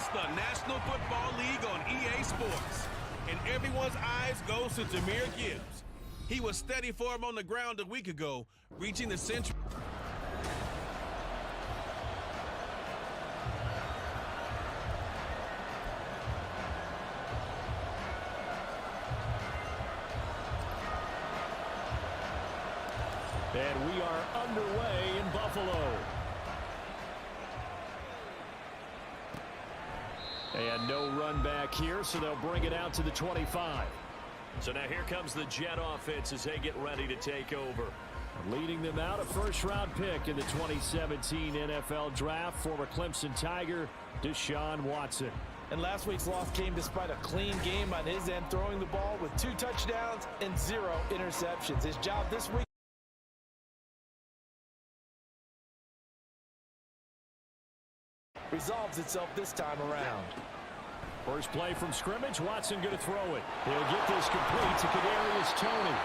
It's the National Football League on EA Sports. And everyone's eyes goes to Jahmyr Gibbs. He was steady for him on the ground a week ago, reaching the century. And we are underway in Buffalo. And no run back here, so they'll bring it out to the 25. So now here comes the Jet offense as they get ready to take over. Leading them out, a first-round pick in the 2017 NFL Draft, former Clemson Tiger, Deshaun Watson. And last week's loss came despite a clean game on his end, throwing the ball with 2 touchdowns and 0 interceptions. His job this week resolves itself this time around. First play from scrimmage, Watson going to throw it. He'll get this complete to Kadarius Toney.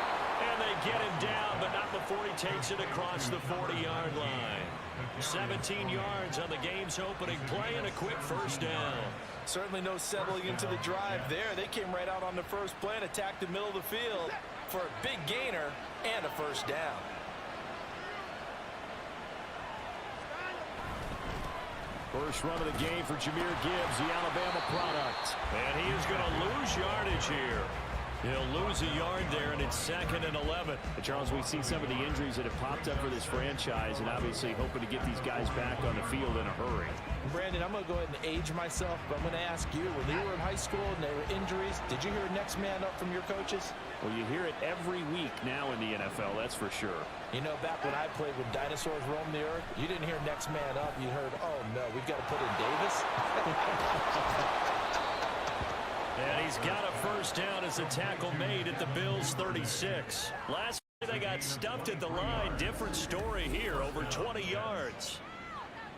And they get him down, but not before he takes it across the 40-yard line. 17 yards on the game's opening play and a quick first down. Certainly no settling into the drive there. They came right out on the first play and attacked the middle of the field for a big gainer and a first down. First run of the game for Jahmyr Gibbs, the Alabama product. And he is going to lose yardage here. He'll lose a yard there, and it's 2nd and 11. Charles, we see some of the injuries that have popped up for this franchise, and obviously hoping to get these guys back on the field in a hurry. Brandon, I'm going to go ahead and age myself, but I'm going to ask you, when you were in high school and there were injuries, did you hear next man up from your coaches? Well, you hear it every week now in the NFL, that's for sure. You know, back when I played when dinosaurs roamed the earth, you didn't hear next man up. You heard, oh, no, we've got to put in Davis. And he's got a first down as a tackle made at the Bills' 36. Last play they got stuffed at the line. Different story here, over 20 yards.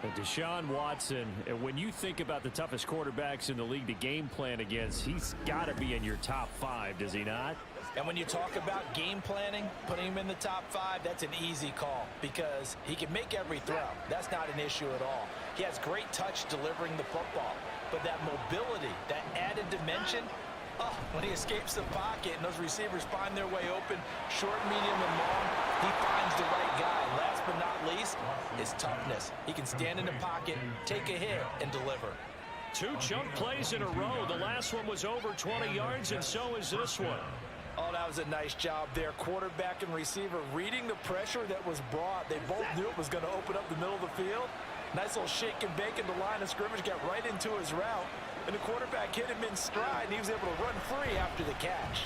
And Deshaun Watson, and when you think about the toughest quarterbacks in the league to game plan against, he's got to be in your top 5, does he not? And when you talk about game planning, putting him in the top 5, that's an easy call because he can make every throw. That's not an issue at all. He has great touch delivering the football. But that mobility, that added dimension, when he escapes the pocket and those receivers find their way open, short, medium, and long, he finds the right guy. Last but not least, his toughness. He can stand in the pocket, take a hit, and deliver. 2 chunk plays in a row. The last one was over 20 yards, and so is this one. Oh, that was a nice job there. Quarterback and receiver reading the pressure that was brought. They both knew it was going to open up the middle of the field. Nice little shake and bake in the line of scrimmage, got right into his route. And the quarterback hit him in stride, and he was able to run free after the catch.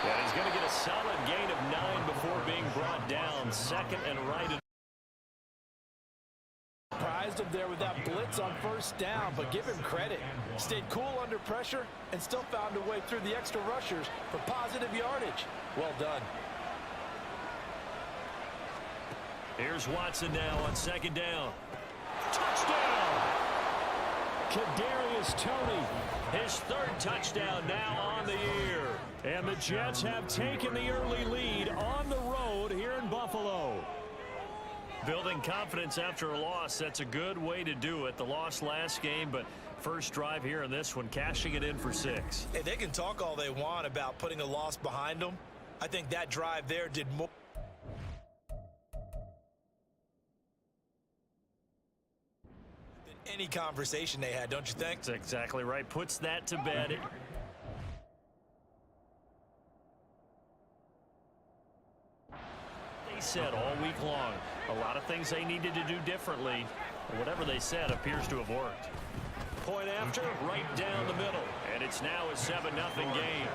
And he's going to get a solid gain of 9 before being brought down. 2nd and right. Surprised him there with that blitz on first down, but give him credit. Stayed cool under pressure and still found a way through the extra rushers for positive yardage. Well done. Here's Watson now on 2nd down. Touchdown! Kadarius Toney. His 3rd touchdown now on the year. And the Jets have taken the early lead on the road here in Buffalo. Building confidence after a loss, that's a good way to do it. The loss last game, but first drive here in this one, cashing it in for 6. Hey, they can talk all they want about putting a loss behind them. I think that drive there did more than any conversation they had, don't you think? That's exactly right. Puts that to bed. They said all week long, a lot of things they needed to do differently. Whatever they said appears to have worked. Point after, right down the middle. And it's now a 7-0 game.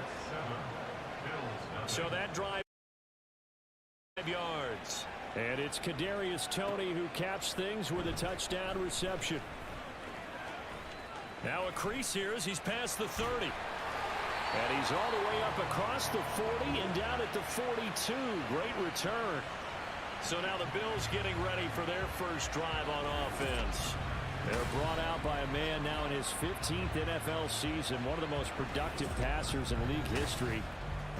So that drive 5 yards. And it's Kadarius Toney who caps things with a touchdown reception. Now a crease here as he's past the 30. And he's all the way up across the 40 and down at the 42. Great return. So now the Bills getting ready for their first drive on offense. They're brought out by a man now in his 15th NFL season, one of the most productive passers in league history.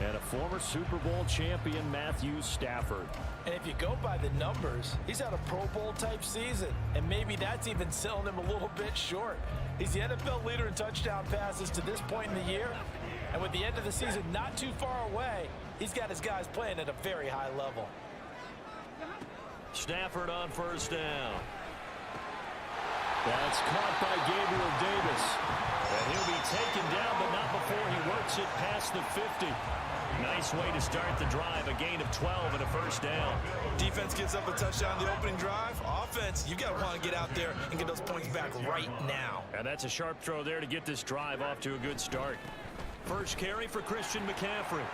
and a former Super Bowl champion, Matthew Stafford. And if you go by the numbers, he's had a Pro Bowl type season, and maybe that's even selling him a little bit short. He's the NFL leader in touchdown passes to this point in the year, and with the end of the season not too far away, he's got his guys playing at a very high level. Stafford on first down. That's caught by Gabriel Davis. And he'll be taken down, but not before he works it past the 50. Nice way to start the drive, a gain of 12 and a first down. Defense gives up a touchdown the opening drive. Offense, you got to want to get out there and get those points back right now. And that's a sharp throw there to get this drive off to a good start. First carry for Christian McCaffrey.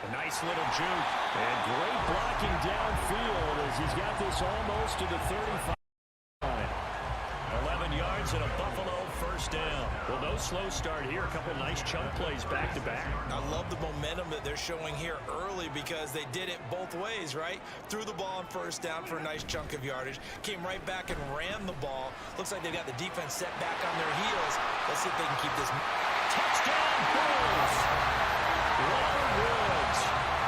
A nice little juke. And great blocking downfield as he's got this almost to the 35. 11 yards and a Buffalo first down. Well, no slow start here. A couple nice chunk plays back-to-back. I love the momentum that they're showing here early because they did it both ways, right? Threw the ball on first down for a nice chunk of yardage. Came right back and ran the ball. Looks like they've got the defense set back on their heels. Let's see if they can keep this. Touchdown, Bills! Robert Woods.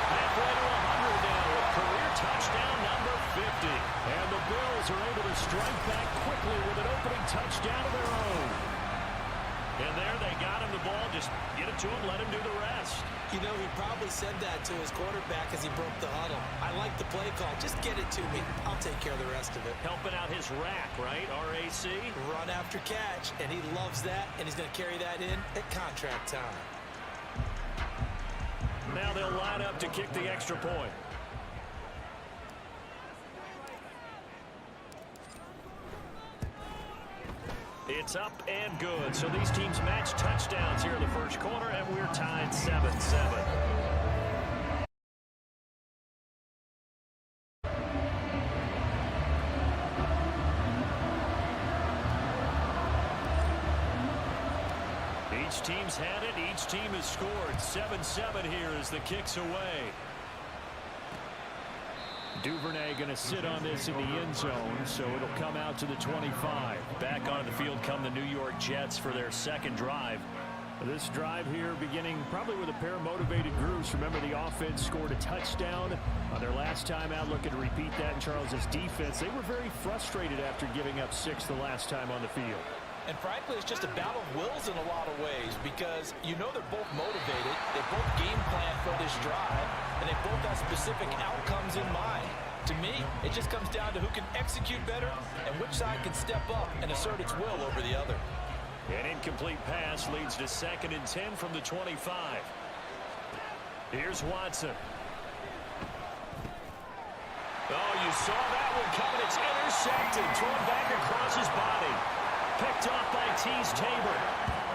Halfway to 100 now with career touchdown number 50. And the Bills are able to strike back quickly with an opening touchdown of their own. And there they got him the ball. Just get it to him, let him do the rest. You know, he probably said that to his quarterback as he broke the huddle. I like the play call. Just get it to me. I'll take care of the rest of it. Helping out his rack, right? RAC. Run after catch, and he loves that, and he's going to carry that in at contract time. Now they'll line up to kick the extra point. It's up and good. So these teams match touchdowns here in the first quarter, and we're tied 7-7. Each team's had it. Each team has scored. 7-7 here as the kick's away. Duvernay going to sit on this in the end zone, so it'll come out to the 25. Back onto the field come the New York Jets for their second drive. This drive here beginning probably with a pair of motivated groups. Remember, the offense scored a touchdown on their last time out. Looking to repeat that in Charles's defense. They were very frustrated after giving up 6 the last time on the field. And frankly, it's just a battle of wills in a lot of ways because you know they're both motivated. They both game plan for this drive, and they both have specific outcomes in mind. To me, it just comes down to who can execute better and which side can step up and assert its will over the other. An incomplete pass leads to 2nd and 10 from the 25. Here's Watson. Oh, you saw that one coming. It's intercepted. Thrown back across his body. Picked off by Tease Tabor.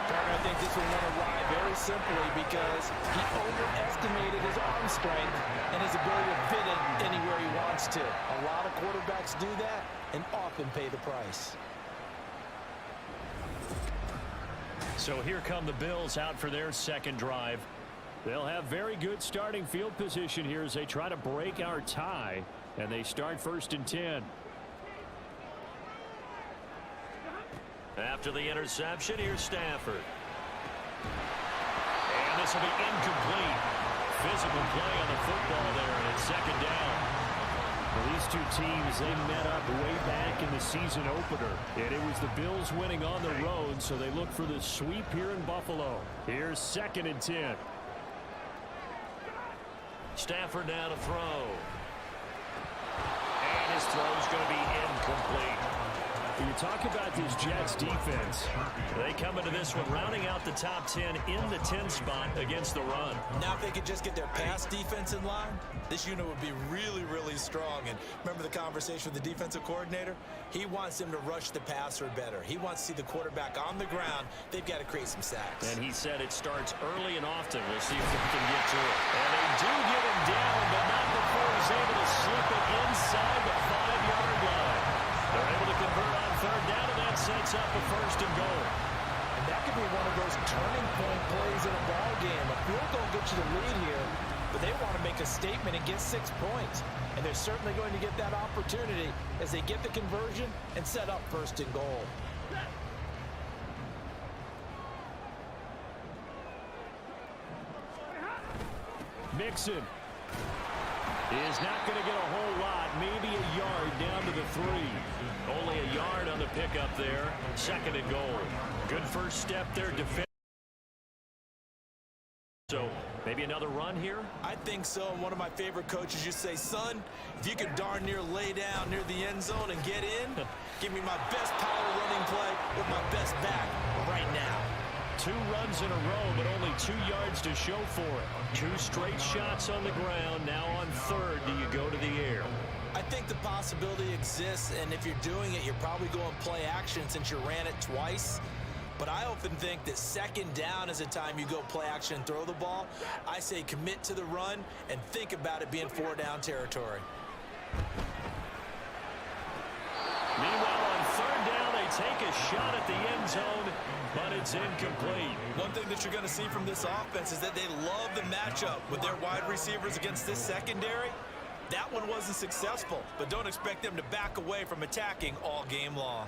Partner, I think this one went awry very simply because he overestimated his arm strength and his ability to fit it anywhere he wants to. A lot of quarterbacks do that and often pay the price. So here come the Bills out for their second drive. They'll have very good starting field position here as they try to break our tie, and they start 1st and 10. After the interception, here's Stafford. And this will be incomplete. Physical play on the football there, and it's 2nd down. Well, these two teams, they met up way back in the season opener. And it was the Bills winning on the road, so they look for the sweep here in Buffalo. Here's 2nd and 10. Stafford now to throw. And his throw's going to be incomplete. When you talk about this Jets defense, they come into this one rounding out the top 10 in the 10 spot against the run. Now if they could just get their pass defense in line, this unit would be really, really strong. And remember the conversation with the defensive coordinator? He wants them to rush the passer better. He wants to see the quarterback on the ground. They've got to create some sacks. And he said it starts early and often. We'll see if they can get to it. And they do get him down, but not before he's able to slip it inside the 5-yard line. They're able to convert on 3rd down, and that sets up a 1st and goal. And that could be one of those turning point plays in a ball game. A field goal gets you the lead here, but they want to make a statement and get 6 points. And they're certainly going to get that opportunity as they get the conversion and set up 1st and goal. Mixon is not going to get a whole lot, maybe a yard down to the 3. Only a yard on the pickup there. 2nd and goal. Good first step there. So maybe another run here? I think so. And one of my favorite coaches just say, son, if you can darn near lay down near the end zone and get in, give me my best power running play with my best back right now. 2 runs in a row, but only 2 yards to show for it. 2 straight shots on the ground. Now on 3rd, do you go to the air? I think the possibility exists, and if you're doing it, you're probably going play action since you ran it twice. But I often think that 2nd down is a time you go play action and throw the ball. I say commit to the run and think about it being 4-down territory. Meanwhile, on 3rd down, they take a shot at the end zone, but it's incomplete. One thing that you're going to see from this offense is that they love the matchup with their wide receivers against this secondary. That one wasn't successful, but don't expect them to back away from attacking all game long.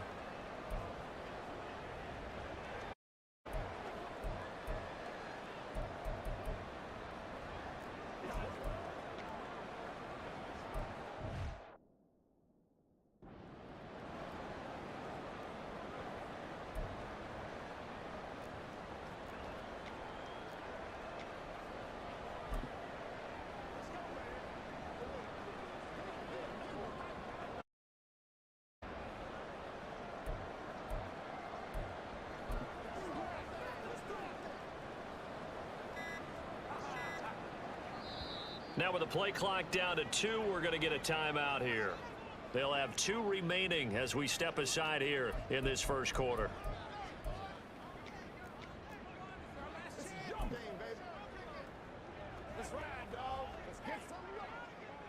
Now with the play clock down to 2, we're going to get a timeout here. They'll have 2 remaining as we step aside here in this first quarter.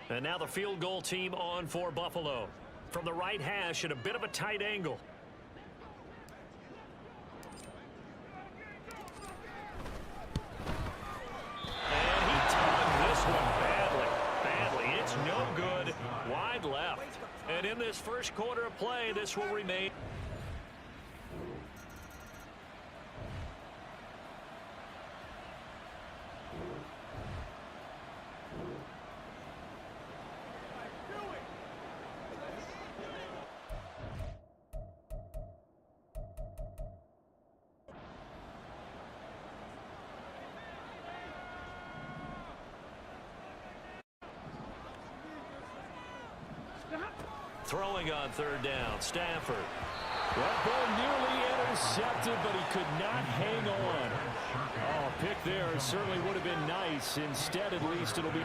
And now the field goal team on for Buffalo. From the right hash at a bit of a tight angle. No good. Wide left. And in this first quarter of play, this will remain. Throwing on 3rd down, Stafford. That ball nearly intercepted, but he could not hang on. Oh, pick there certainly would have been nice. Instead, at least, it'll be...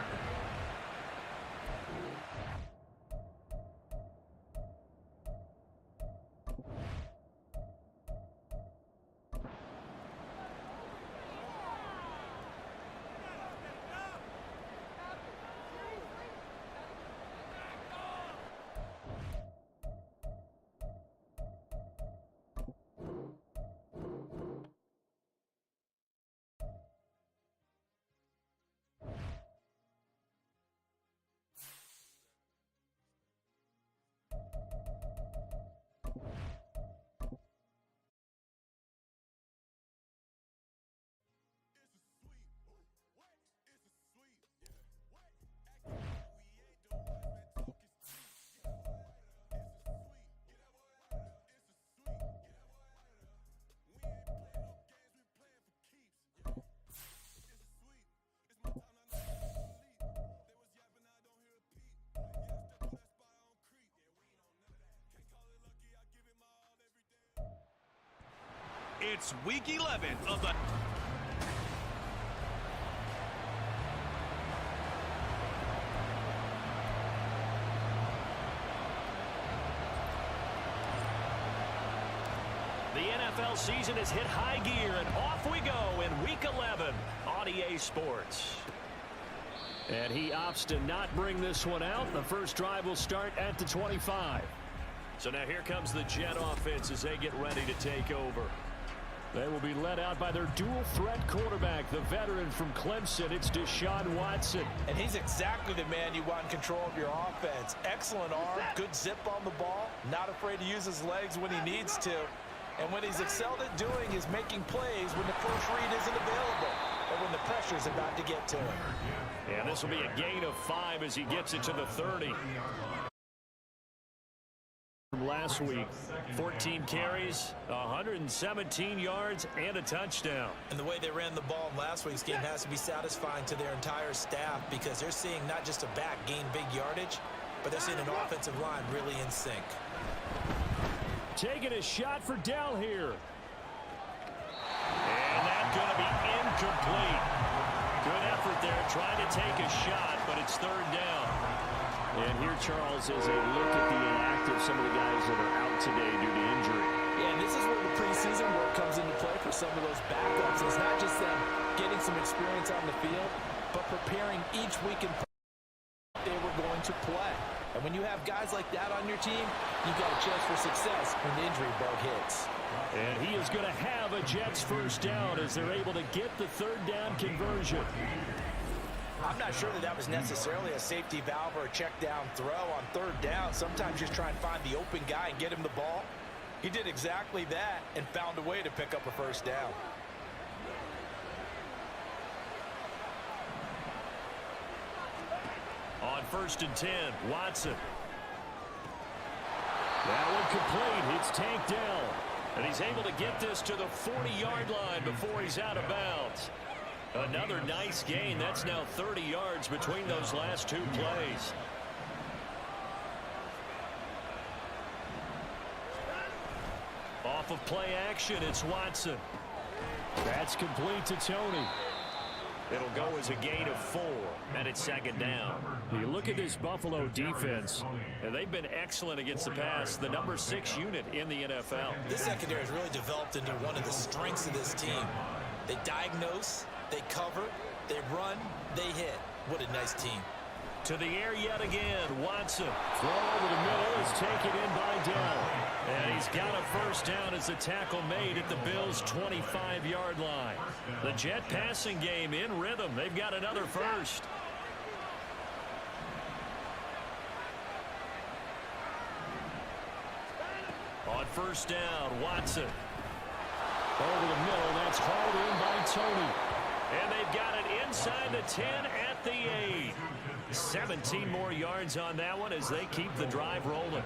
It's week 11 of the... The NFL season has hit high gear, and off we go in week 11 on EA Sports. And he opts to not bring this one out. The first drive will start at the 25. So now here comes the Jet offense as they get ready to take over. They will be led out by their dual-threat quarterback, the veteran from Clemson. It's Deshaun Watson. And he's exactly the man you want in control of your offense. Excellent arm, good zip on the ball, not afraid to use his legs when he needs to. And what he's excelled at doing is making plays when the first read isn't available. And when when the pressure's about to get to him. And this will be a gain of 5 as he gets it to the 30. Last week, 14 carries, 117 yards, and a touchdown. And the way they ran the ball in last week's game has to be satisfying to their entire staff because they're seeing not just a back gain big yardage, but they're seeing an offensive line really in sync. Taking a shot for Dell here. And that's going to be incomplete. Good effort there trying to take a shot, but it's third down. And here, Charles, is a look at the inactive, some of the guys that are out today due to injury. Yeah, and this is where the preseason work comes into play for some of those backups. It's not just them getting some experience on the field, but preparing each week in they were going to play. And when you have guys like that on your team, you've got a chance for success when the injury bug hits. And he is going to have a Jets first down as they're able to get the third down conversion. I'm not sure that was necessarily a safety valve or a check down throw on third down. Sometimes just try and find the open guy and get him the ball. He did exactly that and found a way to pick up a first down. On 1st and 10, Watson. That one complete. It's tanked down. And he's able to get this to the 40-yard line before he's out of bounds. Another nice gain. That's now 30 yards between those last two plays. Off of play action, it's Watson. That's complete to Tony. It'll go as a gain of 4, and it's second down. You look at this Buffalo defense, and they've been excellent against the pass, the number 6 unit in the NFL. This secondary has really developed into one of the strengths of this team. They diagnose, they cover, they run, they hit. What a nice team. To the air yet again, Watson. Throw over the middle is taken in by Dell. And he's got a first down as the tackle made at the Bills' 25-yard line. The Jet passing game in rhythm. They've got another first. On first down, Watson. Over the middle, that's hauled in by Tony. And they've got it inside the 10 at the 8. 17 more yards on that one as they keep the drive rolling.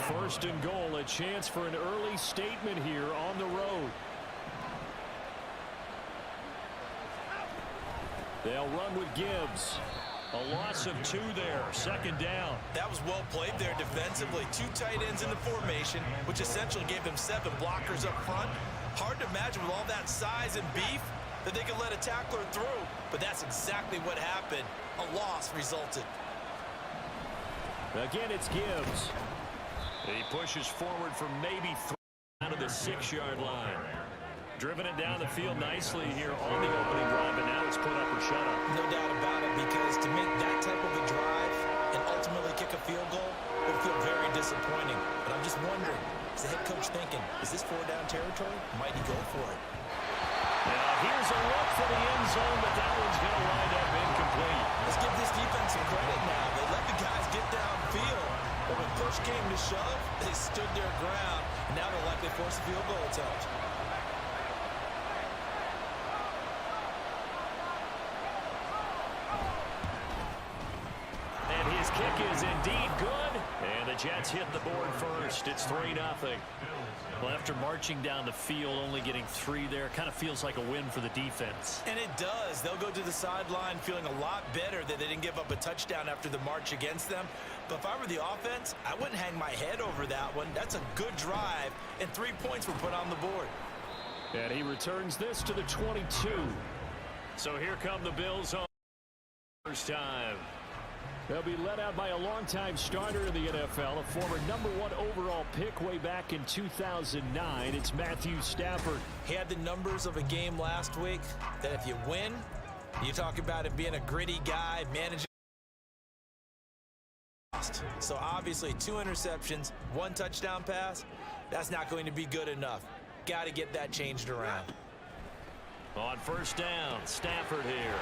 First and goal, a chance for an early statement here on the road. They'll run with Gibbs. A loss of 2 there, second down. That was well played there defensively. 2 tight ends in the formation, which essentially gave them 7 blockers up front. Hard to imagine with all that size and beef that they could let a tackler through, but that's exactly what happened. A loss resulted. Again, it's Gibbs. He pushes forward for maybe 3 out of the 6-yard line. Driven it down the field nicely here on the opening drive, and now it's put up or shut up. No doubt about it, because to make that type of a drive and ultimately kick a field goal would feel very disappointing. But I'm just wondering, is the head coach thinking, is this 4-down territory? Might he go for it? Now here's a look for the end zone, but that one's going to wind up incomplete. Let's give this defense some credit now. They let the guys get downfield, but when push came to shove, they stood their ground, and now they'll likely force a field goal attempt. And his kick is indeed good, and the Jets hit the board first. It's 3-0. Well, after marching down the field, only getting 3 there, kind of feels like a win for the defense. And it does. They'll go to the sideline feeling a lot better that they didn't give up a touchdown after the march against them. But if I were the offense, I wouldn't hang my head over that one. That's a good drive, and 3 points were put on the board. And he returns this to the 22. So here come the Bills on first time. They'll be led out by a longtime starter in the NFL, a former #1 overall pick way back in 2009. It's Matthew Stafford. He had the numbers of a game last week that if you win, you talk about him being a gritty guy, managing. So obviously 2 interceptions, 1 touchdown pass, that's not going to be good enough. Got to get that changed around. On first down, Stafford here.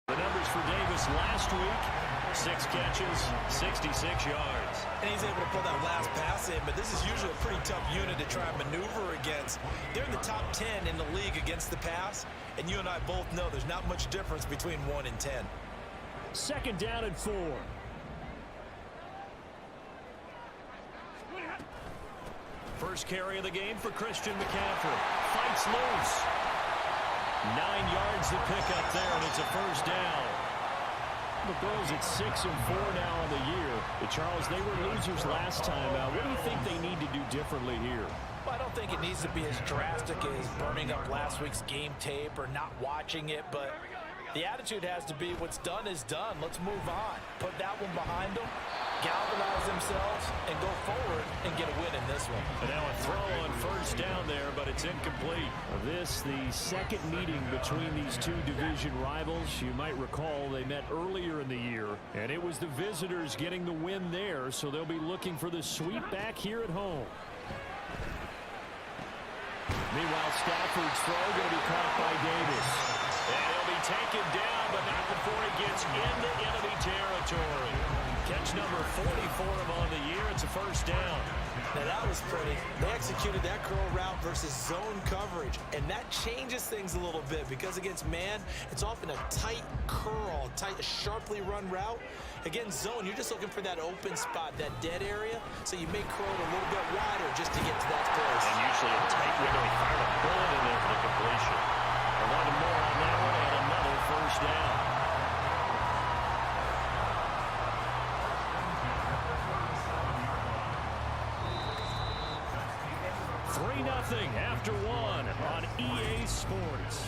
The numbers for Davis last week, 6 catches, 66 yards. And he's able to pull that last pass in, but this is usually a pretty tough unit to try and maneuver against. They're in the top 10 in the league against the pass, and you and I both know there's not much difference between 1 and 10. Second down and 4. First carry of the game for Christian McCaffrey. Fights loose. 9 yards to pick up there, and it's a first down. The Bills at 6-4 now on the year. But Charles, they were losers last time out. What do you think they need to do differently here? Well, I don't think it needs to be as drastic as burning up last week's game tape or not watching it, but the attitude has to be what's done is done. Let's move on. Put that one behind them, galvanize themselves, and go forward and get a win in this one. And now a throw on first down there, but it's incomplete. This, the second meeting between these two division rivals. You might recall they met earlier in the year, and it was the visitors getting the win there, so they'll be looking for the sweep back here at home. Meanwhile, Stafford's throw going to be caught by Davis. And he'll be taken down, but not before he gets into enemy territory. Catch number 44 of on the year. It's a first down. Now that was pretty. They executed that curl route versus zone coverage, and that changes things a little bit because against man, it's often a tight curl, sharply run route. Against zone, you're just looking for that open spot, that dead area, so you may curl it a little bit wider just to get to that place. And usually a tight window. He fired a bullet in there for the completion. 11 more on that one, and another first down. Nothing after 1 on EA Sports.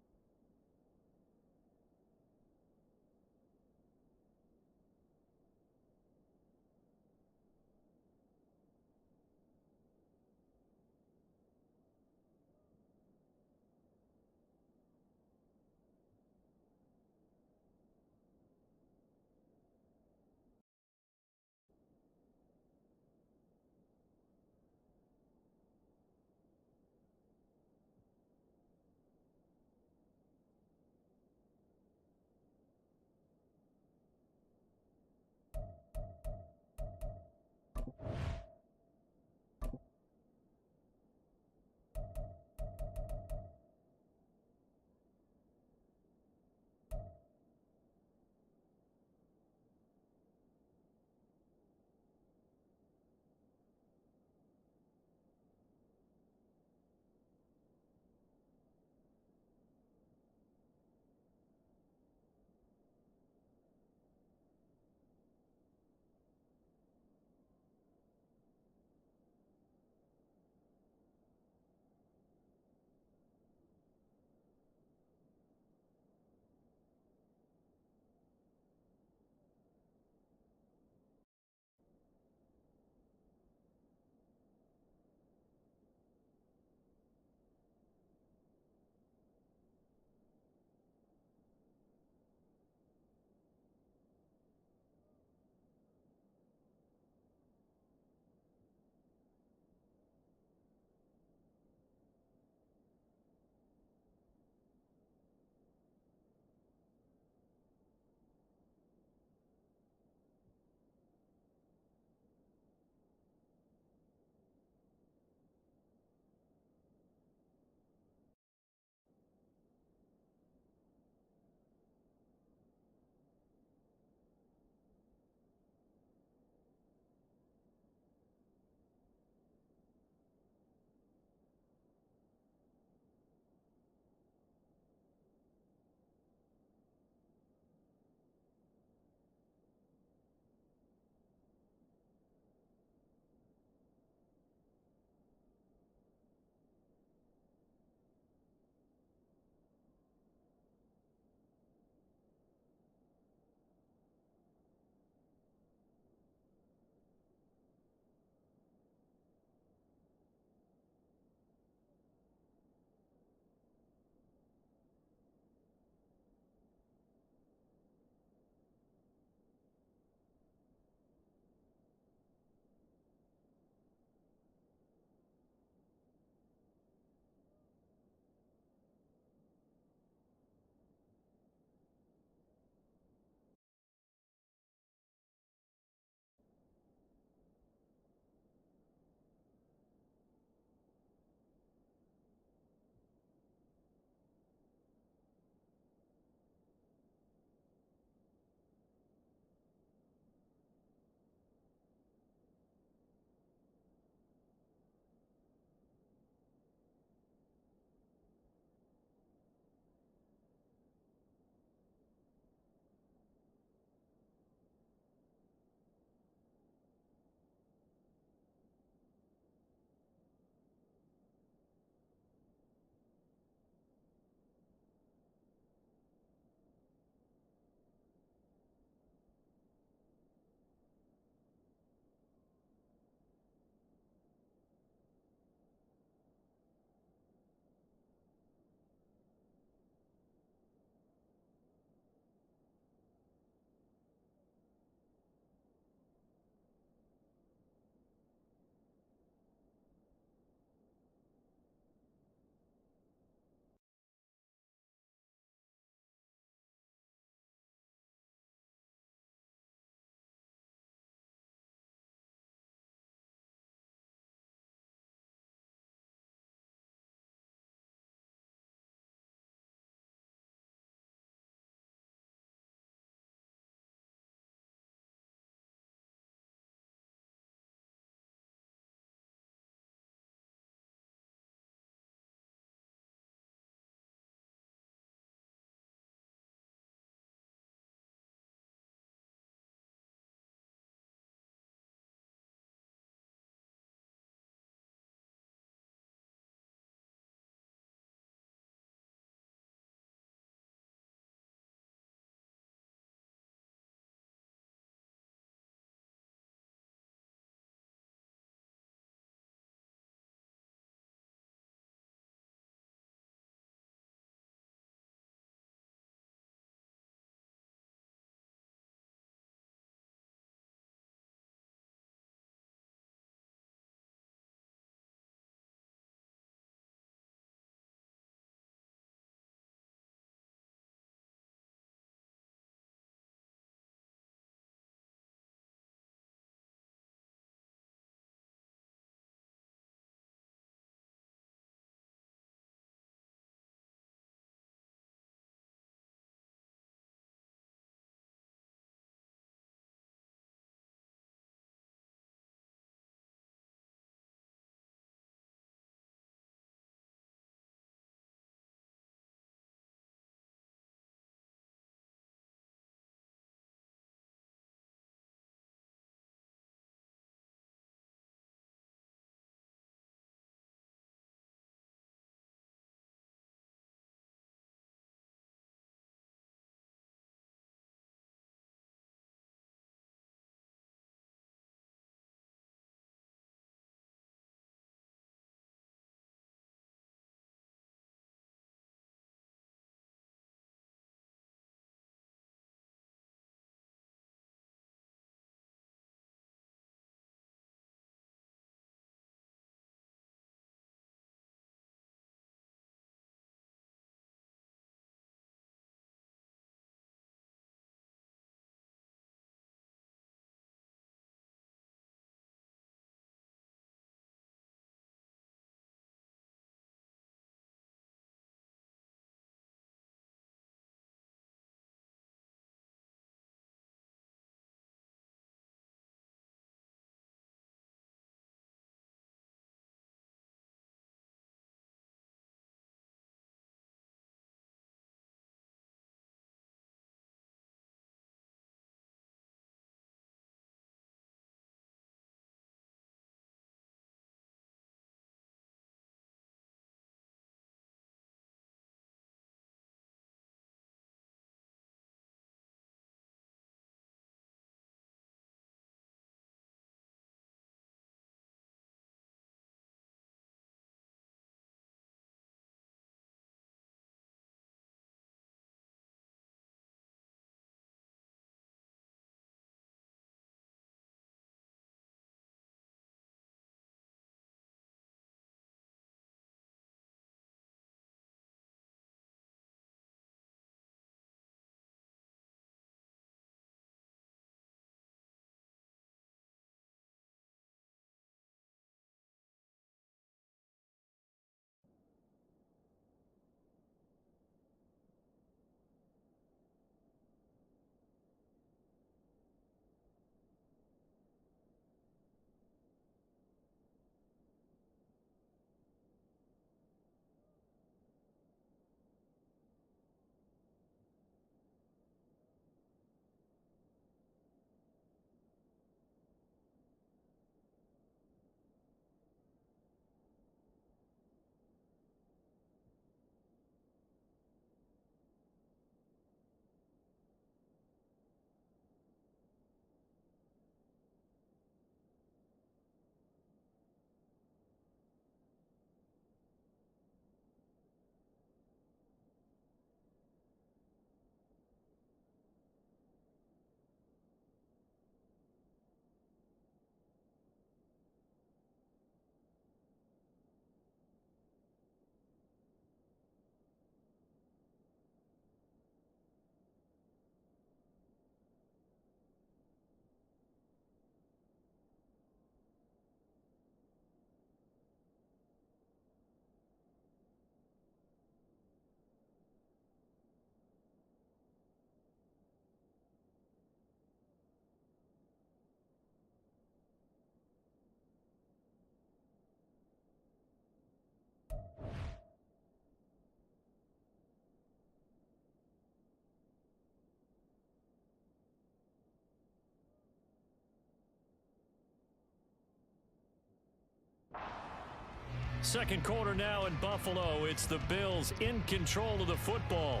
Second quarter now in Buffalo. It's the Bills in control of the football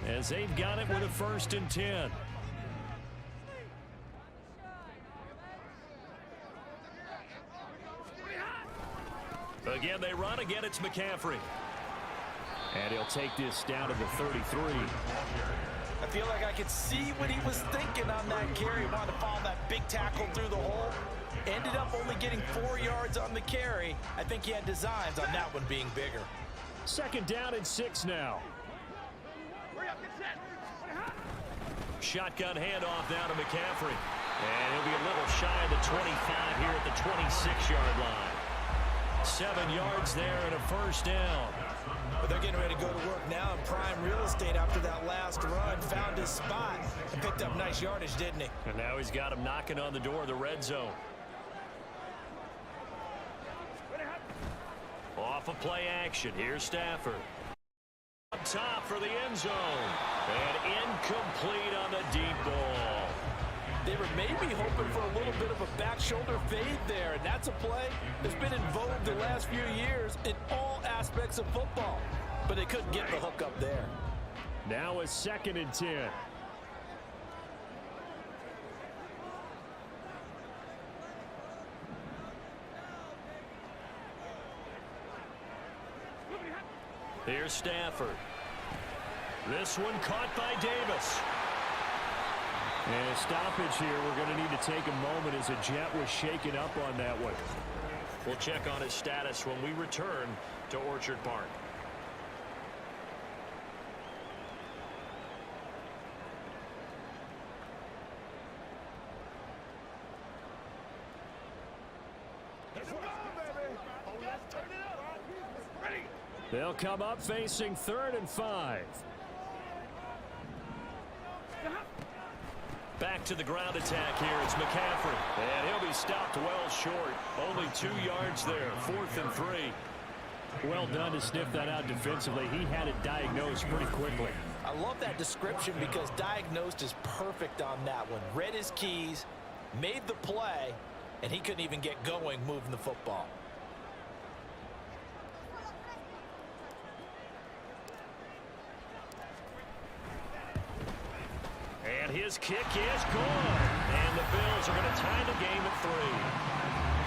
as they've got it with a 1st and 10. Again, they run. Again, it's McCaffrey. And he'll take this down to the 33. I feel like I could see what he was thinking on that carry. He wanted to follow that big tackle through the hole. Ended up only getting 4 yards on the carry. I think he had designs on that one being bigger. 2nd down and 6 now. Shotgun handoff down to McCaffrey. And he'll be a little shy of the 25 here at the 26-yard line. 7 yards there and a 1st down. But they're getting ready to go to work now in prime real estate after that last run. Found his spot and picked up nice yardage, didn't he? And now he's got him knocking on the door of the red zone. Off of play action. Here's Stafford. Up top for the end zone. And incomplete on the deep ball. They were maybe hoping for a little bit of a back shoulder fade there, and that's a play that's been in vogue the last few years in all aspects of football. But they couldn't get the hook up there. Now a 2nd and 10. Here's Stafford. This one caught by Davis. And a stoppage here. We're going to need to take a moment as a jet was shaken up on that one. We'll check on his status when we return to Orchard Park. They'll come up facing 3rd and 5. Back to the ground attack here. It's McCaffrey. And he'll be stopped well short. Only 2 yards there. 4th and 3. Well done to sniff that out defensively. He had it diagnosed pretty quickly. I love that description because diagnosed is perfect on that one. Read his keys, made the play, and he couldn't even get going moving the football. And his kick is good. And the Bills are going to tie the game at 3.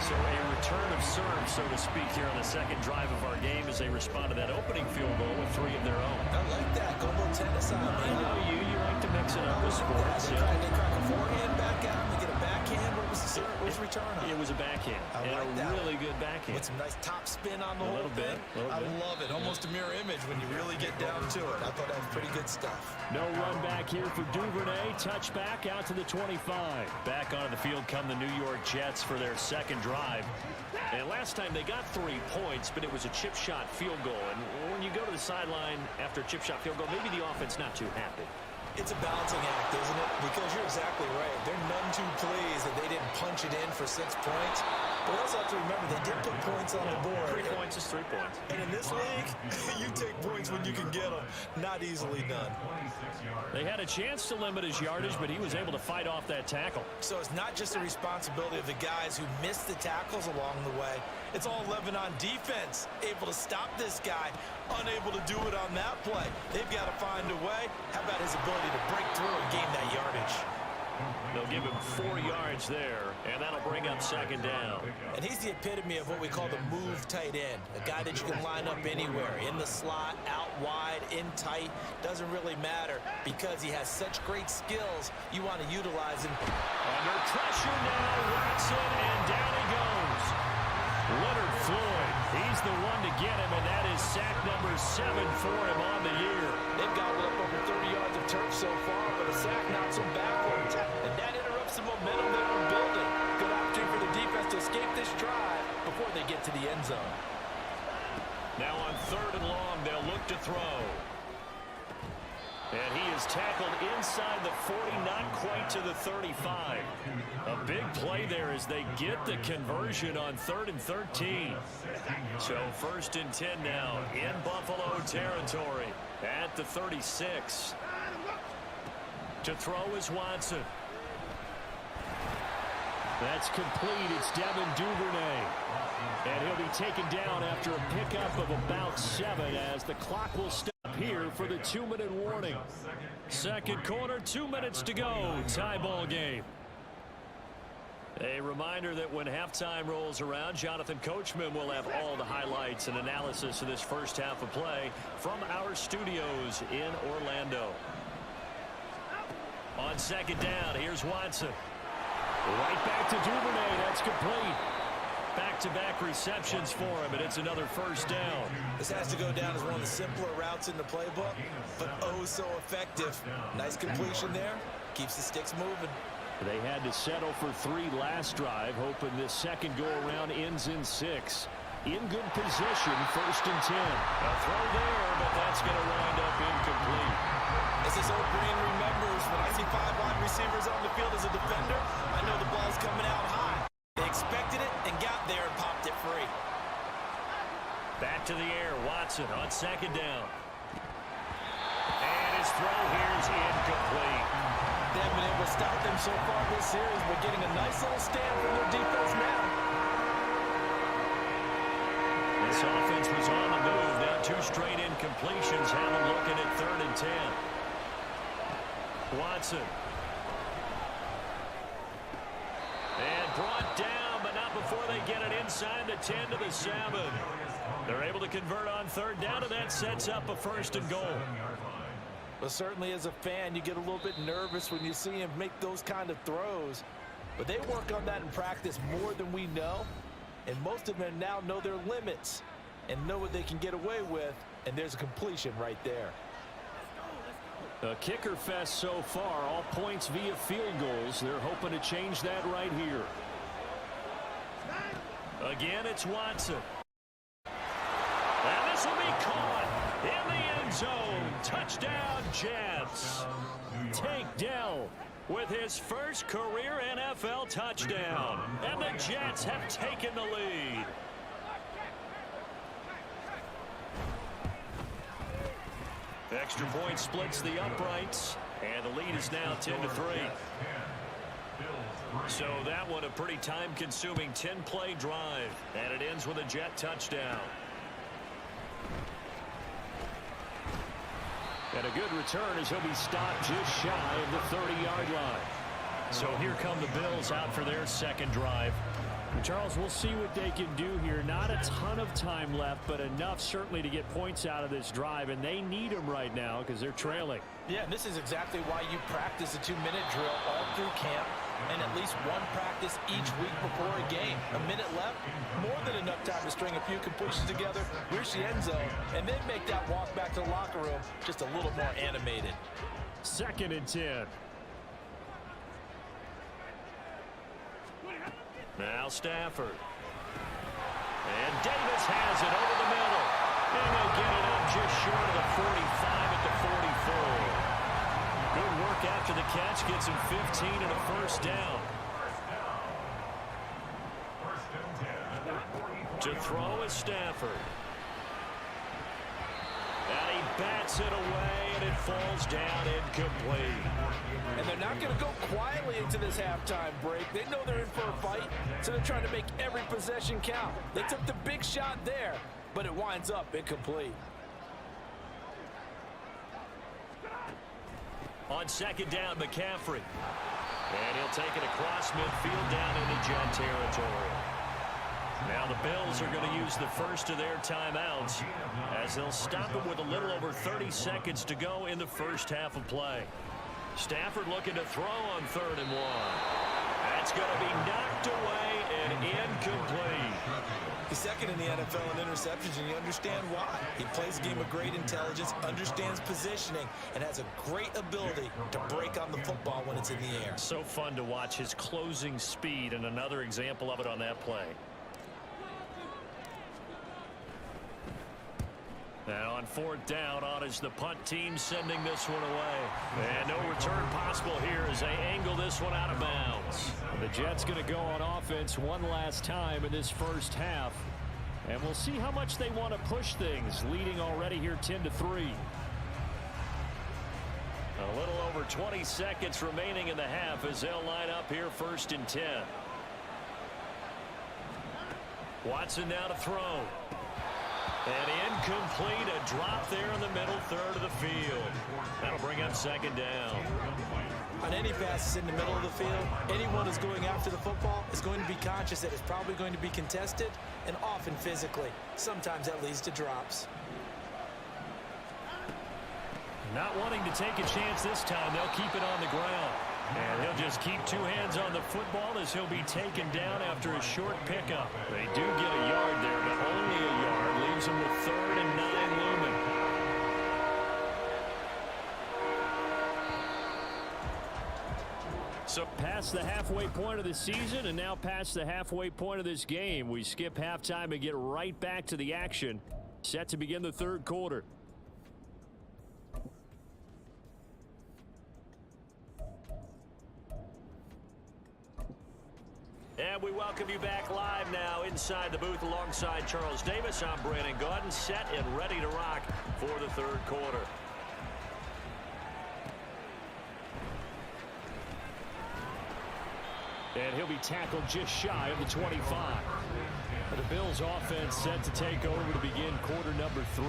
So a return of serve, so to speak, here on the 2nd drive of our game as they respond to that opening field goal with 3 of their own. I like that. Go a little tennis on. I know you. You like to mix it up with sports. They crack a forehand back out. They get a backhand. What was the serve? What was the return on? It was a backhand. I and like a that really good backhand. With some nice top spin on the a whole little thing. bit. I love it. Almost a mirror image when you really get down to it. I thought that was pretty good stuff. No run back here for Duvernay. Touchback out to the 25. Back onto the field come the New York Jets for their 2nd drive. And last time they got 3 points, but it was a chip shot field goal. And when you go to the sideline after a chip shot field goal, maybe the offense not too happy. It's a balancing act, isn't it? Because you're exactly right. They're none too pleased that they didn't punch it in for 6 points. But we also have to remember they did put points on the board. 3 points is 3 points. And in this league, you take points when you can get them. Not easily done. They had a chance to limit his yardage, but he was able to fight off that tackle. So it's not just the responsibility of the guys who missed the tackles along the way. It's all 11 on defense. Able to stop this guy. Unable to do it on that play. They've got to find a way. How about his ability to break through and gain that yardage? They'll give him 4 yards there, and that'll bring up 2nd down. And he's the epitome of what we call the move tight end. A guy that you can line up anywhere. In the slot, out wide, in tight. Doesn't really matter because he has such great skills. You want to utilize him. Under pressure now, Watson, and down he goes. Leonard Floyd, he's the one to get him, and that is sack number 7 for him on the year. They've gobbled up over 30 yards of turf so far, but a sack knocks them backwards. And that interrupts the momentum they were building. Good opportunity for the defense to escape this drive before they get to the end zone. Now on 3rd and long, they'll look to throw. And he is tackled inside the 40, not quite to the 35. A big play there as they get the conversion on 3rd and 13. So 1st and 10 now in Buffalo territory at the 36. To throw is Watson. That's complete. It's Devin Duvernay. And he'll be taken down after a pickup of about 7 as the clock will stop here for the 2-minute warning. Second quarter, 2 minutes to go. Tie ball game. A reminder that when halftime rolls around, Jonathan Coachman will have all the highlights and analysis of this first half of play from our studios in Orlando. On second down, here's Watson. Right back to Duvernay. That's complete. Back-to-back receptions for him, and it's another first down. This has to go down as one of the simpler routes in the playbook, but oh so effective. Nice completion there. Keeps the sticks moving. They had to settle for 3 last drive, hoping this second go-around ends in 6. In good position, 1st and 10. A throw there, but that's going to wind up incomplete. As this old Green remembers, when I see 5 wide receivers on the field as a defender, I know the ball's coming out high. They expected it and got there and popped it free. Back to the air, Watson on second down. And his throw here is incomplete. They haven't been able to stop them so far this series, but getting a nice little stand from their defense now. This offense was on the move. Now 2 straight incompletions have them looking at 3rd and 10. Watson. And brought down, but not before they get it inside the 10 to the 7. They're able to convert on 3rd down, and that sets up a 1st and goal. But certainly as a fan, you get a little bit nervous when you see him make those kind of throws. But they work on that in practice more than we know. And most of them now know their limits and know what they can get away with. And there's a completion right there. A kicker fest so far, all points via field goals. They're hoping to change that right here. Again, it's Watson. And this will be caught in the end zone. Touchdown, Jets. Tank Dell with his first career NFL touchdown. And the Jets have taken the lead. Extra point splits the uprights, and the lead is now 10-3. So that one a pretty time-consuming 10-play drive, and it ends with a Jet touchdown. And a good return as he'll be stopped just shy of the 30-yard line. So here come the Bills out for their second drive. Charles, we'll see what they can do here. Not a ton of time left, but enough certainly to get points out of this drive, and they need them right now because they're trailing. Yeah, and this is exactly why you practice a 2-minute drill all through camp and at least one practice each week before a game. A minute left, more than enough time to string a few completions together, reach the end zone, and then make that walk back to the locker room just a little more animated. 2nd and 10. Now Stafford. And Davis has it over the middle. And they'll get it up just short of the 45 at the 44. Good work after the catch. Gets him 15 and a first down. To throw is Stafford. And he bats it away, and it falls down incomplete. And they're not going to go quietly into this halftime break. They know they're in for a fight, so they're trying to make every possession count. They took the big shot there, but it winds up incomplete. On second down, McCaffrey. And he'll take it across midfield down into Jet territory. Now the Bills are going to use the first of their timeouts as they'll stop it with a little over 30 seconds to go in the first half of play. Stafford looking to throw on 3rd and 1. That's going to be knocked away and incomplete. He's second in the NFL in interceptions, and you understand why. He plays a game of great intelligence, understands positioning, and has a great ability to break on the football when it's in the air. So fun to watch his closing speed, and another example of it on that play. Now on 4th down, on is the punt team sending this one away. And no return possible here as they angle this one out of bounds. The Jets going to go on offense one last time in this first half. And we'll see how much they want to push things, leading already here 10-3. A little over 20 seconds remaining in the half as they'll line up here 1st and 10. Watson now to throw. And incomplete, a drop there in the middle third of the field. That'll bring up second down. On any passes in the middle of the field, anyone who's going after the football is going to be conscious that it's probably going to be contested and often physically. Sometimes that leads to drops. Not wanting to take a chance this time, they'll keep it on the ground. And he'll just keep two hands on the football as he'll be taken down after a short pickup. They do get a yard there, but only a yard. Leaves them with 3rd and 9 looming. So past the halfway point of the season and now past the halfway point of this game. We skip halftime and get right back to the action. Set to begin the third quarter. And we welcome you back live now inside the booth alongside Charles Davis. I'm Brandon Gaudin, set and ready to rock for the third quarter. And he'll be tackled just shy of the 25. The Bills offense set to take over to begin quarter number 3.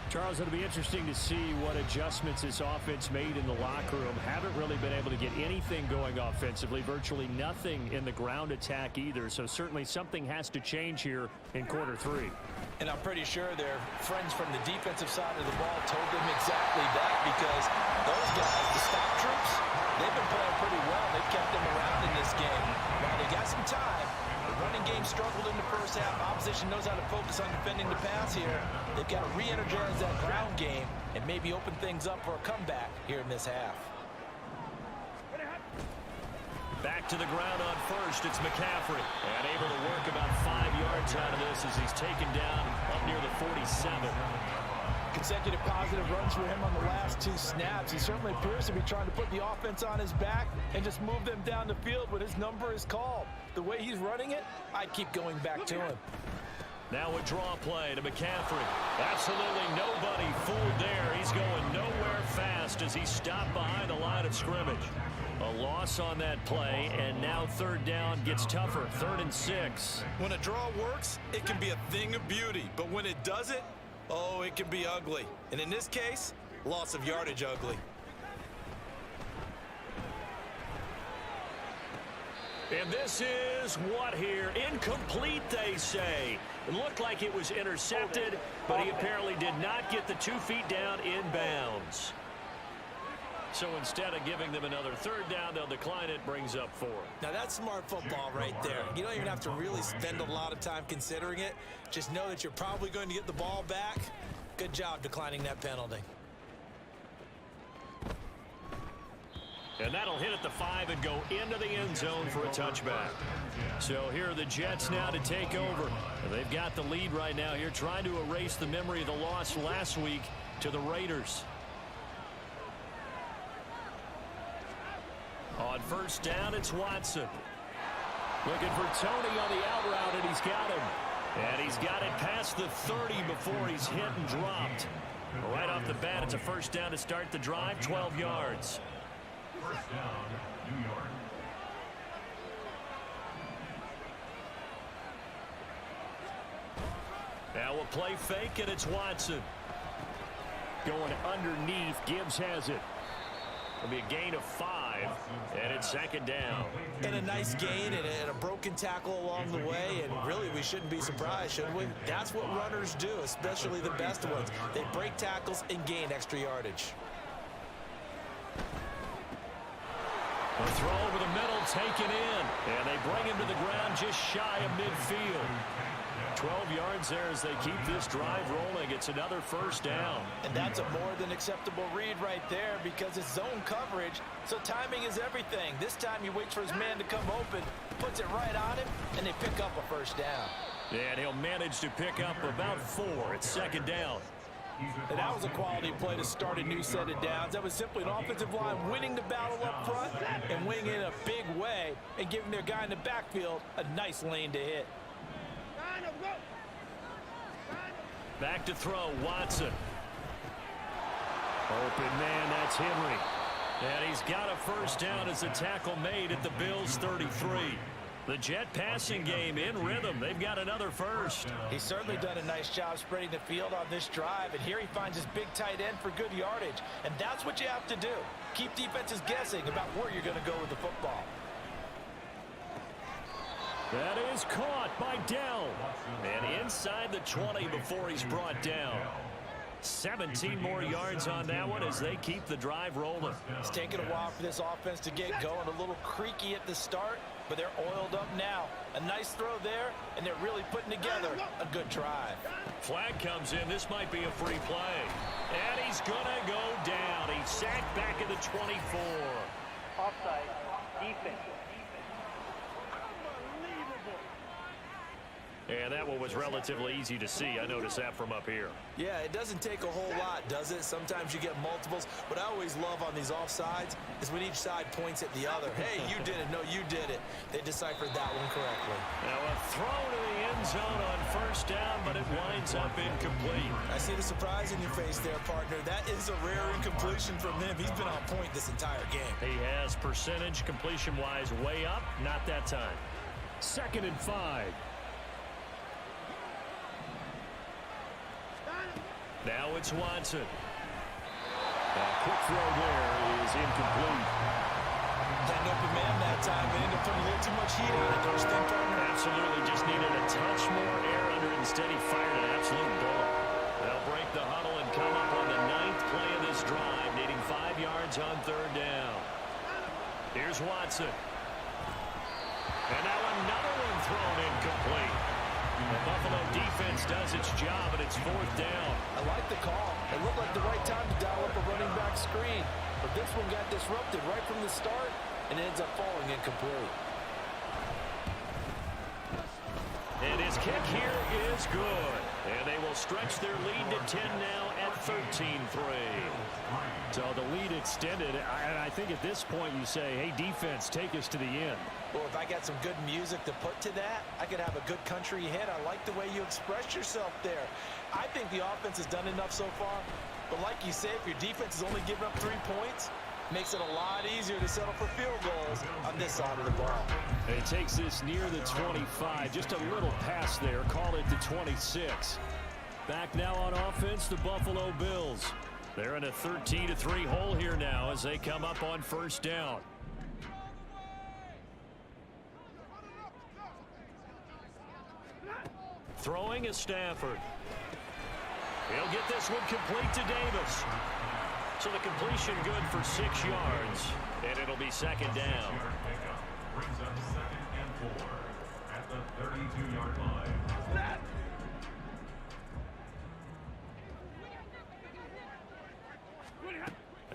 Charles, it'll be interesting to see what adjustments this offense made in the locker room. Haven't really been able to get anything going offensively, virtually nothing in the ground attack either. So certainly something has to change here in quarter 3. And I'm pretty sure their friends from the defensive side of the ball told them exactly that, because those guys, the stop troops, they've been playing pretty well. They've kept them around in this game. While they got some time, the running game struggled in the first half. Opposition knows how to focus on defending the pass here. They've got to re-energize that ground game and maybe open things up for a comeback here in this half. Back to the ground on first, it's McCaffrey. And able to work about 5 yards out of this as he's taken down up near the 47. Consecutive positive runs for him on the last 2 snaps. He certainly appears to be trying to put the offense on his back and just move them down the field when his number is called. The way he's running it, I'd keep going back to him. Now a draw play to McCaffrey. Absolutely nobody fooled there. He's going nowhere fast as he's stopped behind the line of scrimmage. A loss on that play, and now third down gets tougher. 3rd and 6. When a draw works, it can be a thing of beauty. But when it doesn't, oh, it can be ugly. And in this case, loss of yardage ugly. And this is what here? Incomplete, they say. It looked like it was intercepted, but he apparently did not get the 2 feet down in bounds. So instead of giving them another third down, they'll decline it, brings up 4. Now that's smart football right there. You don't even have to really spend a lot of time considering it. Just know that you're probably going to get the ball back. Good job declining that penalty. And that'll hit at the 5 and go into the end zone for a touchback. So here are the Jets now to take over. They've got the lead right now here, trying to erase the memory of the loss last week to the Raiders. On first down, it's Watson. Looking for Tony on the out route, and he's got him. And he's got it past the 30 before he's hit and dropped. Right off the bat, it's a first down to start the drive, 12 yards. First down, New York. Now we'll play fake, and it's Watson. Going underneath, Gibbs has it. It'll be a gain of 5, and it's second down. And a nice gain and a broken tackle along the way, and really we shouldn't be surprised, should we? That's what runners do, especially the best ones. They break tackles and gain extra yardage. The throw over the middle, taken in, and they bring him to the ground just shy of midfield. 12 yards there as they keep this drive rolling. It's another first down. And that's a more than acceptable read right there because it's zone coverage, so timing is everything. This time he waits for his man to come open, puts it right on him, and they pick up a first down. And he'll manage to pick up about 4. It's second down. And that was a quality play to start a new set of downs. That was simply an offensive line winning the battle up front and winning in a big way and giving their guy in the backfield a nice lane to hit. Back to throw, Watson. Open man, that's Henry. And he's got a first down as the tackle made at the Bills' 33. The Jet passing game in rhythm. They've got another first. He's certainly done a nice job spreading the field on this drive, and here he finds his big tight end for good yardage. And that's what you have to do. Keep defenses guessing about where you're going to go with the football. That is caught by Dell. And inside the 20 before he's brought down. 17 more yards on that one as they keep the drive rolling. It's taken a while for this offense to get going. A little creaky at the start, but they're oiled up now. A nice throw there, and they're really putting together a good drive. Flag comes in. This might be a free play. And he's going to go down. He's sacked back at the 24. Offside. Defense. And that one was relatively easy to see. I noticed that from up here. Yeah, it doesn't take a whole lot, does it? Sometimes you get multiples. What I always love on these offsides is when each side points at the other. Hey, you did it. No, you did it. They deciphered that one correctly. Now a throw to the end zone on first down, but it winds up incomplete. I see the surprise in your face there, partner. That is a rare incompletion from him. He's been on point this entire game. He has percentage completion-wise way up. Not that time. 2nd and 5. Now it's Watson. A quick throw there is incomplete. Got an open man that time. They ended up putting a little too much heat on it. Don't you think, partner? Absolutely. Just needed a touch more air under it. Instead, he fired an absolute bullet. They'll break the huddle and come up on the 9th play of this drive, needing 5 yards on 3rd down. Here's Watson. And now another one thrown incomplete. The Buffalo defense does its job, and it's 4th down. I like the call. It looked like the right time to dial up a running back screen. But this one got disrupted right from the start and ends up falling incomplete. And his kick here is good. And they will stretch their lead to 10 now at 13-3. So the lead extended. And I think at this point you say, hey, defense, take us to the end. Well, if I got some good music to put to that, I could have a good country hit. I like the way you express yourself there. I think the offense has done enough so far. But like you say, if your defense is only giving up 3 points, makes it a lot easier to settle for field goals on this side of the ball. And it takes this near the 25. Just a little pass there. Call it the 26. Back now on offense, the Buffalo Bills. They're in a 13-3 hole here now as they come up on 1st down. Throwing is Stafford. He'll get this one complete to Davis. So the completion good for 6 yards. And it'll be 2nd down. Brings up 2nd and 4 at the 32-yard line.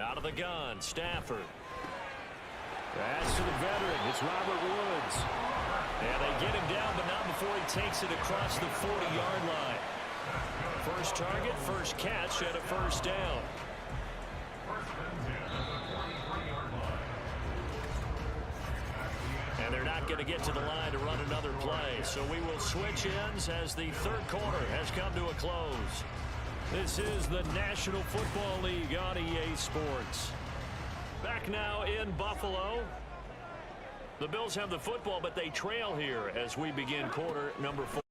Out of the gun, Stafford. Pass to the veteran. It's Robert Woods. And they get him down, but not before he takes it across the 40-yard line. First target, first catch at a 1st down. And they're not going to get to the line to run another play. So we will switch ends as the 3rd quarter has come to a close. This is the National Football League on EA Sports. Back now in Buffalo. The Bills have the football, but they trail here as we begin quarter number 4.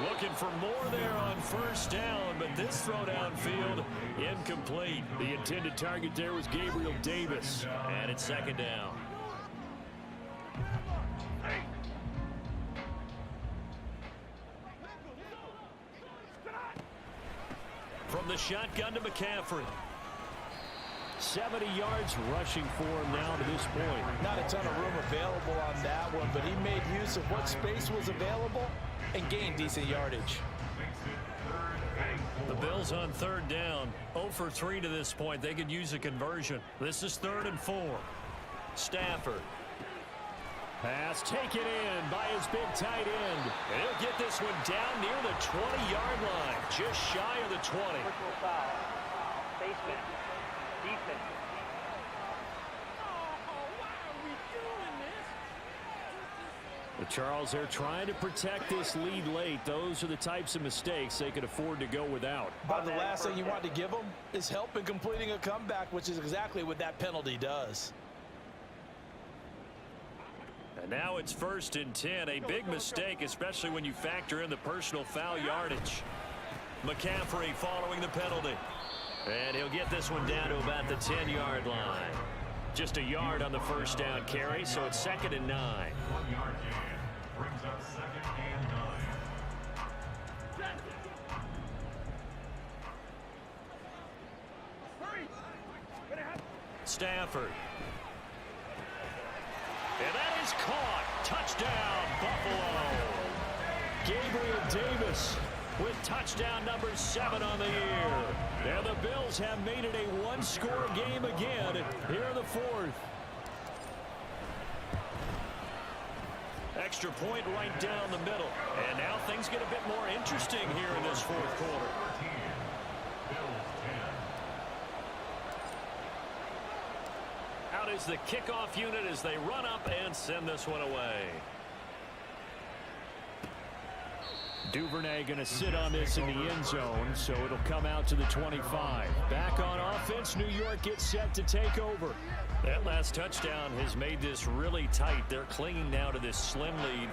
Looking for more there on 1st down, but this throw downfield incomplete. The intended target there was Gabriel Davis. And it's 2nd down. From the shotgun to McCaffrey. 70 yards rushing for him now to this point. Not a ton of room available on that one, but he made use of what space was available and gained decent yardage. The Bills on 3rd down. 0 for 3 to this point. They could use a conversion. This is 3rd and 4. Stafford. Pass taken in by his big tight end. And he'll get this one down near the 20-yard line. Just shy of the 20. Personal foul. Baseman. Defense. But Charles, they're trying to protect this lead late. Those are the types of mistakes they could afford to go without. But the last thing you want to give them is help in completing a comeback, which is exactly what that penalty does. And now it's 1st and 10. A big mistake, especially when you factor in the personal foul yardage. McCaffrey following the penalty. And he'll get this one down to about the 10-yard line. Just a yard on the first down carry, so it's 2nd and 9. 1 yard gain brings up 2nd and 9. Stafford. And that is caught. Touchdown, Buffalo. Gabriel Davis with touchdown number 7 on the year. And the Bills have made it a one-score game again here in the 4th. Extra point right down the middle. And now things get a bit more interesting here in this 4th quarter. Out is the kickoff unit as they run up and send this one away. Duvernay going to sit on this in the end zone, so it'll come out to the 25. Back on offense, New York gets set to take over. That last touchdown has made this really tight. They're clinging now to this slim lead.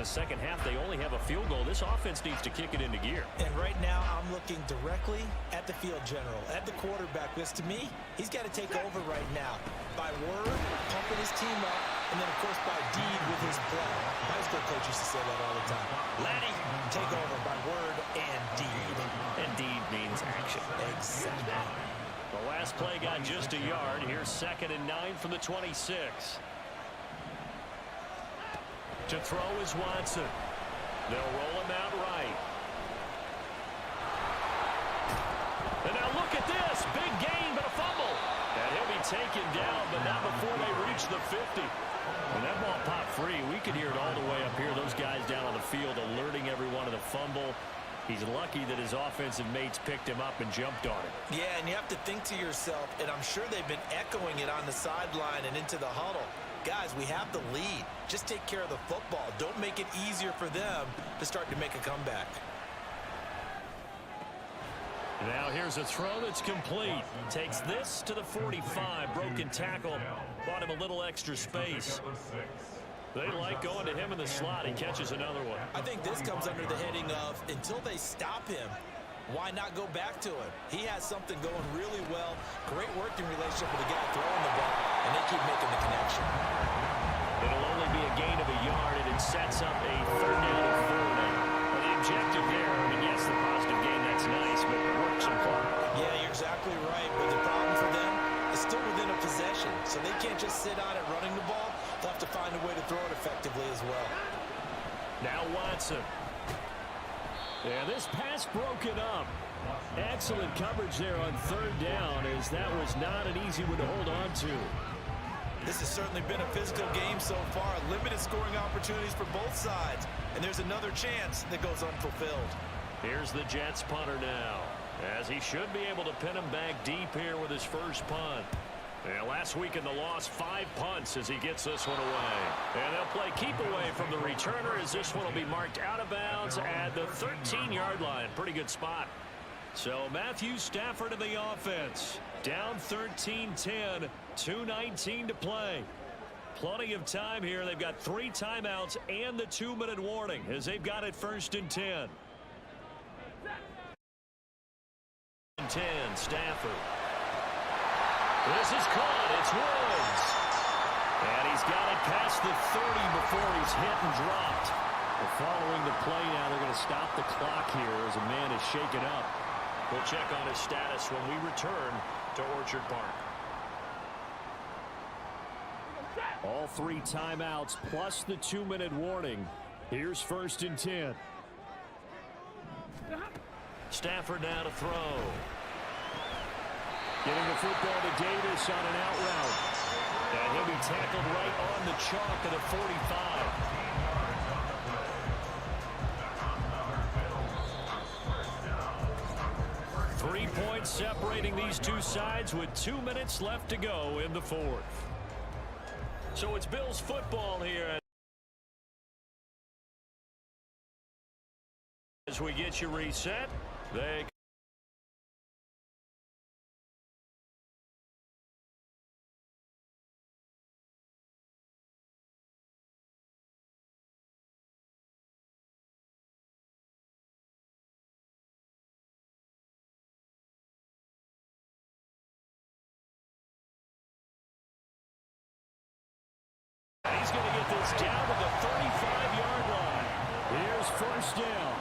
Second half, they only have a field goal. This offense needs to kick it into gear. And right now, I'm looking directly at the field general, at the quarterback, because to me, he's got to take over right now. By word, pumping his team up, and then, of course, by deed with his play. High school coach used to say that all the time. Laddie, take over by word and deed. And deed means action. Exactly. The last play got just a yard. Here's 2nd and 9 from the 26. To throw is Watson. They'll roll him out right. And now look at this. Big gain, but a fumble. And he'll be taken down, but not before they reach the 50. When that ball popped free, we could hear it all the way up here. Those guys down on the field alerting everyone of the fumble. He's lucky that his offensive mates picked him up and jumped on him. Yeah, and you have to think to yourself, and I'm sure they've been echoing it on the sideline and into the huddle. Guys, we have the lead. Just take care of the football. Don't make it easier for them to start to make a comeback. Now here's a throw that's complete. Takes this to the 45. Broken tackle. Bought him a little extra space. They like going to him in the slot. He catches another one. I think this comes under the heading of until they stop him, why not go back to him? He has something going really well. Great working relationship with the guy throwing the ball, and they keep making the connection. It'll only be a gain of a yard, and it sets up a 3rd down and 4 now. Well, the objective there, yes, the positive gain, that's nice, but work some clock. Yeah, you're exactly right, but the problem for them is still within a possession, so they can't just sit on it running the ball. They'll have to find a way to throw it effectively as well. Now Watson. Yeah, this pass broken up. Excellent coverage there on 3rd down, as that was not an easy one to hold on to. This has certainly been a physical game so far. Limited scoring opportunities for both sides. And there's another chance that goes unfulfilled. Here's the Jets punter now, as he should be able to pin him back deep here with his first punt. And last week in the loss, 5 punts as he gets this one away. And they'll play keep away from the returner as this one will be marked out of bounds at the 13-yard line. Pretty good spot. So Matthew Stafford in the offense. Down 13-10, 2:19 to play. Plenty of time here. They've got 3 timeouts and the 2-minute warning as they've got it 1st and 10. 10, Stafford. This is caught. It's Woods. And he's got it past the 30 before he's hit and dropped. But following the play now, they're going to stop the clock here as a man is shaken up. We'll check on his status when we return to Orchard Park. All 3 timeouts plus the 2-minute warning. Here's 1st and 10. Stafford now to throw. Getting the football to Davis on an out route. And he'll be tackled right on the chalk at the 45. 3 points separating these two sides with 2 minutes left to go in the 4th. So it's Bills football here as we get you reset. They is down to the 35-yard line. Here's first down.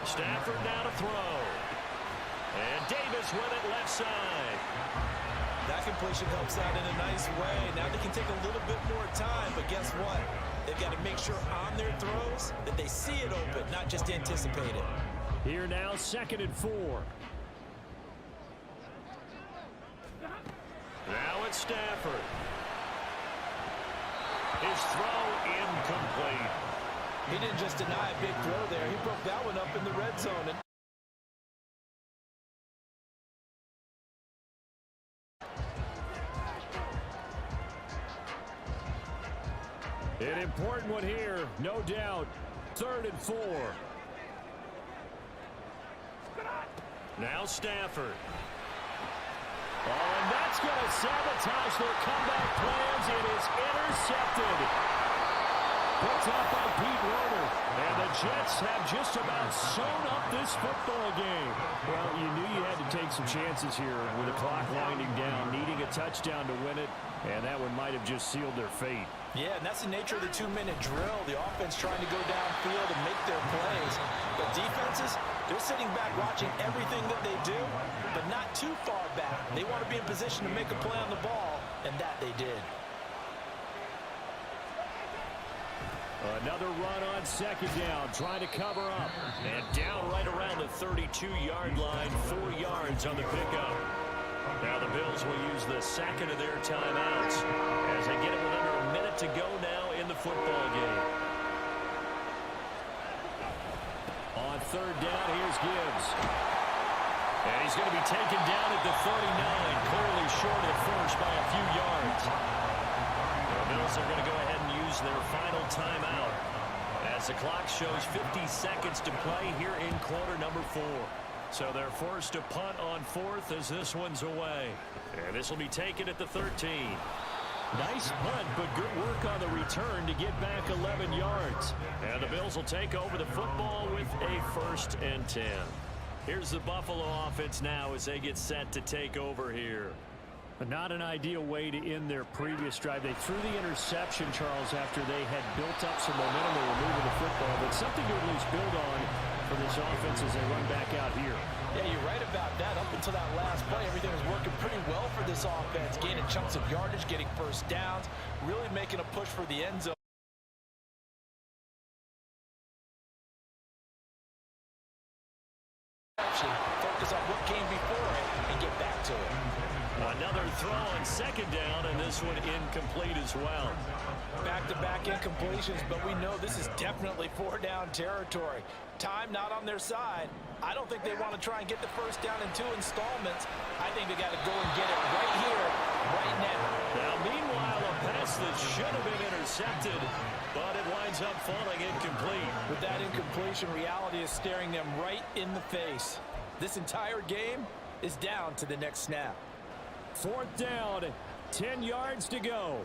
Stafford now to throw. And Davis with it left side. That completion helps out in a nice way. Now they can take a little bit more time, but guess what? They've got to make sure on their throws that they see it open, not just anticipate it. Here now, 2nd and 4. Now it's Stafford. His throw incomplete. He didn't just deny a big throw there. He broke that one up in the red zone. An important one here, no doubt. 3rd and 4. Now Stafford. Oh, and that's going to sabotage their comeback plans. It is intercepted. Picked up by Pete Werner. And the Jets have just about sewn up this football game. Well, you knew you had to take some chances here with the clock winding down, needing a touchdown to win it, and that one might have just sealed their fate. Yeah, and that's the nature of the 2-minute drill. The offense trying to go downfield and make their plays. But defenses, they're sitting back watching everything that they do, but not too far back. They want to be in position to make a play on the ball, and that they did. Another run on 2nd down, trying to cover up. And down right around the 32-yard line, 4 yards on the pickup. Now the Bills will use the 2nd of their timeouts as they get it with under a minute to go now in the football game. On 3rd down, here's Gibbs. And he's going to be taken down at the 39, clearly short at first by a few yards. The Bills are going to go ahead and use their final timeout as the clock shows 50 seconds to play here in quarter number 4. So they're forced to punt on 4th as this one's away. And this will be taken at the 13. Nice punt, but good work on the return to get back 11 yards. And the Bills will take over the football with a 1st and 10. Here's the Buffalo offense now as they get set to take over here. Not an ideal way to end their previous drive. They threw the interception, Charles, after they had built up some momentum. They were moving the football, but something to at least build on for this offense as they run back out here. Yeah, you're right about that. Up until that last play, everything was working pretty well for this offense. Gaining chunks of yardage, getting first downs, really making a push for the end zone. Focus on what came before it and get back to it. Another throw on 2nd down, and this one incomplete as well. Back-to-back incompletions, but we know this is definitely 4-down territory. Time not on their side. I don't think they want to try and get the first down in 2 installments. I think they got to go and get it right here, right now. Now, meanwhile, a pass that should have been intercepted, but it winds up falling incomplete. With that incompletion, reality is staring them right in the face. This entire game is down to the next snap. 4th down, 10 yards to go.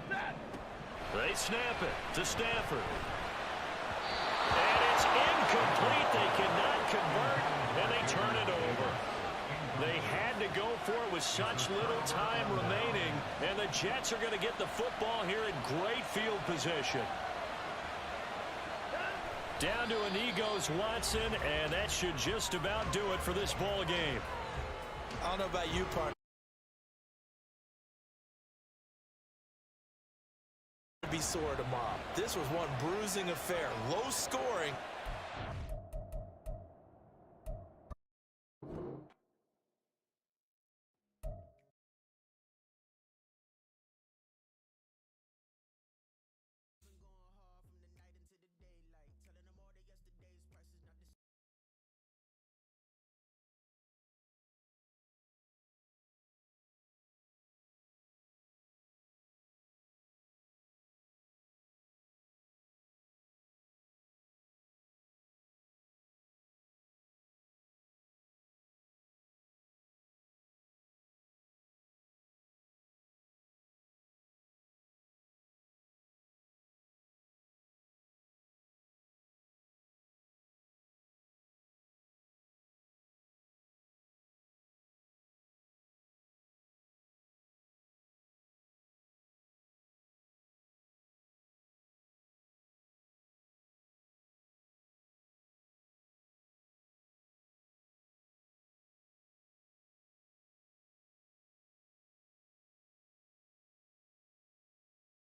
They snap it to Stafford. And it's incomplete. They cannot convert, and they turn it over. They had to go for it with such little time remaining, and the Jets are going to get the football here in great field position. Down to a knee goes Watson, and that should just about do it for this ball game. I don't know about you, partner. Be sore tomorrow. This was one bruising affair. Low scoring,